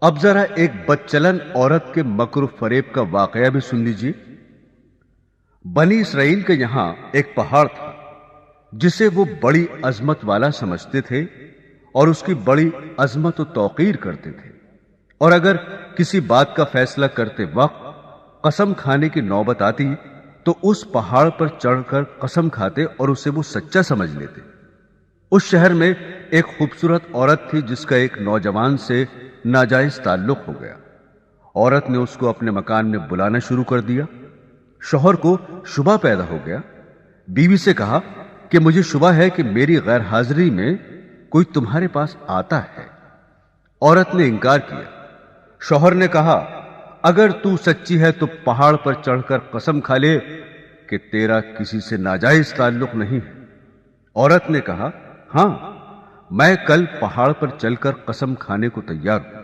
اب ذرا ایک بدچلن عورت کے مکر و فریب کا واقعہ بھی سن لیجیے۔ بنی اسرائیل کے یہاں ایک پہاڑ تھا جسے وہ بڑی عظمت والا سمجھتے تھے اور اس کی بڑی عظمت و توقیر کرتے تھے، اور اگر کسی بات کا فیصلہ کرتے وقت قسم کھانے کی نوبت آتی تو اس پہاڑ پر چڑھ کر قسم کھاتے اور اسے وہ سچا سمجھ لیتے۔ اس شہر میں ایک خوبصورت عورت تھی جس کا ایک نوجوان سے ناجائز تعلق ہو گیا۔ عورت نے اس کو اپنے مکان میں بلانا شروع کر دیا۔ شوہر کو شبہ پیدا ہو گیا۔ بیوی سے کہا کہ مجھے شبہ ہے کہ میری غیر حاضری میں کوئی تمہارے پاس آتا ہے۔ عورت نے انکار کیا۔ شوہر نے کہا اگر تو سچی ہے تو پہاڑ پر چڑھ کر قسم کھا لے کہ تیرا کسی سے ناجائز تعلق نہیں ہے۔ عورت نے کہا ہاں، میں کل پہاڑ پر چل کر قسم کھانے کو تیار ہوں۔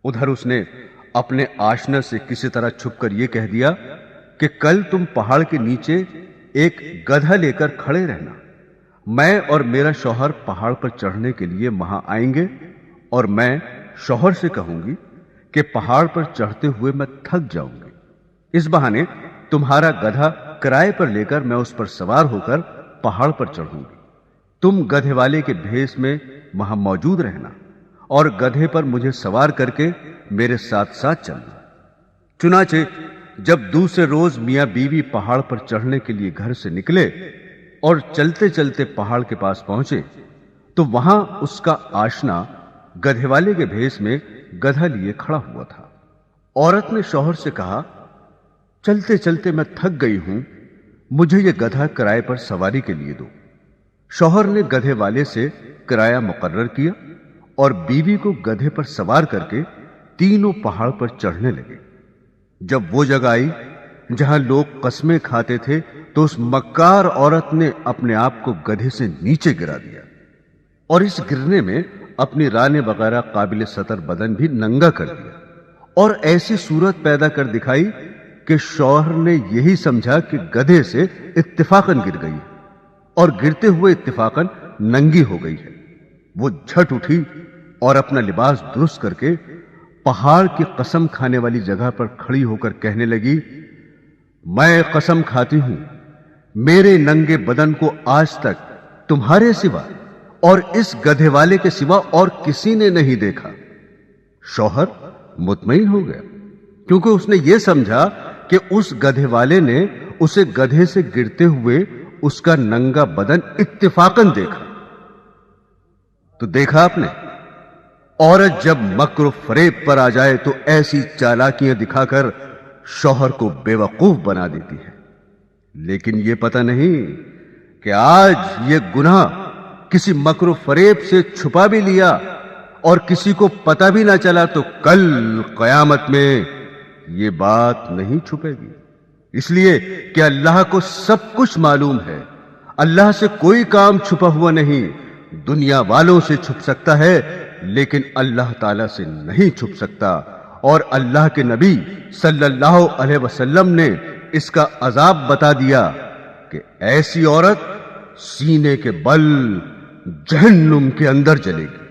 ادھر اس نے اپنے آشنا سے کسی طرح چھپ کر یہ کہہ دیا کہ کل تم پہاڑ کے نیچے ایک گدھا لے کر کھڑے رہنا، میں اور میرا شوہر پہاڑ پر چڑھنے کے لیے وہاں آئیں گے، اور میں شوہر سے کہوں گی کہ پہاڑ پر چڑھتے ہوئے میں تھک جاؤں گی، اس بہانے تمہارا گدھا کرائے پر لے کر میں اس پر سوار ہو کر پہاڑ پر چڑھوں گی۔ تم گدھے والے کے بھیس میں وہاں موجود رہنا اور گدھے پر مجھے سوار کر کے میرے ساتھ ساتھ چلنا۔ چنانچہ جب دوسرے روز میاں بیوی پہاڑ پر چڑھنے کے لیے گھر سے نکلے اور چلتے چلتے پہاڑ کے پاس پہنچے تو وہاں اس کا آشنا گدھے والے کے بھیس میں گدھا لیے کھڑا ہوا تھا۔ عورت نے شوہر سے کہا چلتے چلتے میں تھک گئی ہوں، مجھے یہ گدھا کرائے پر سواری کے لیے دو۔ شوہر نے گدھے والے سے کرایہ مقرر کیا اور بیوی کو گدھے پر سوار کر کے تینوں پہاڑ پر چڑھنے لگے۔ جب وہ جگہ آئی جہاں لوگ قسمیں کھاتے تھے تو اس مکار عورت نے اپنے آپ کو گدھے سے نیچے گرا دیا، اور اس گرنے میں اپنی رانے وغیرہ قابل سطر بدن بھی ننگا کر دیا، اور ایسی صورت پیدا کر دکھائی کہ شوہر نے یہی سمجھا کہ گدھے سے اتفاقاً گر گئی اور گرتے ہوئے اتفاقاً ننگی ہو گئی ہے۔ وہ جھٹ اٹھی اور اپنا لباس درست کر کے پہاڑ کی قسم کھانے والی جگہ پر کھڑی ہو کر کہنے لگی میں قسم کھاتی ہوں میرے ننگے بدن کو آج تک تمہارے سوا اور اس گدھے والے کے سوا اور کسی نے نہیں دیکھا۔ شوہر مطمئن ہو گیا کیونکہ اس نے یہ سمجھا کہ اس گدھے والے نے اسے گدھے سے گرتے ہوئے اس کا ننگا بدن اتفاقاً دیکھا۔ تو دیکھا آپ نے، عورت جب مکر و فریب پر آ جائے تو ایسی چالاکیاں دکھا کر شوہر کو بے وقوف بنا دیتی ہے، لیکن یہ پتہ نہیں کہ آج یہ گناہ کسی مکر و فریب سے چھپا بھی لیا اور کسی کو پتہ بھی نہ چلا تو کل قیامت میں یہ بات نہیں چھپے گی، اس لیے کہ اللہ کو سب کچھ معلوم ہے۔ اللہ سے کوئی کام چھپا ہوا نہیں، دنیا والوں سے چھپ سکتا ہے لیکن اللہ تعالی سے نہیں چھپ سکتا، اور اللہ کے نبی صلی اللہ علیہ وسلم نے اس کا عذاب بتا دیا کہ ایسی عورت سینے کے بل جہنم کے اندر جلے گی۔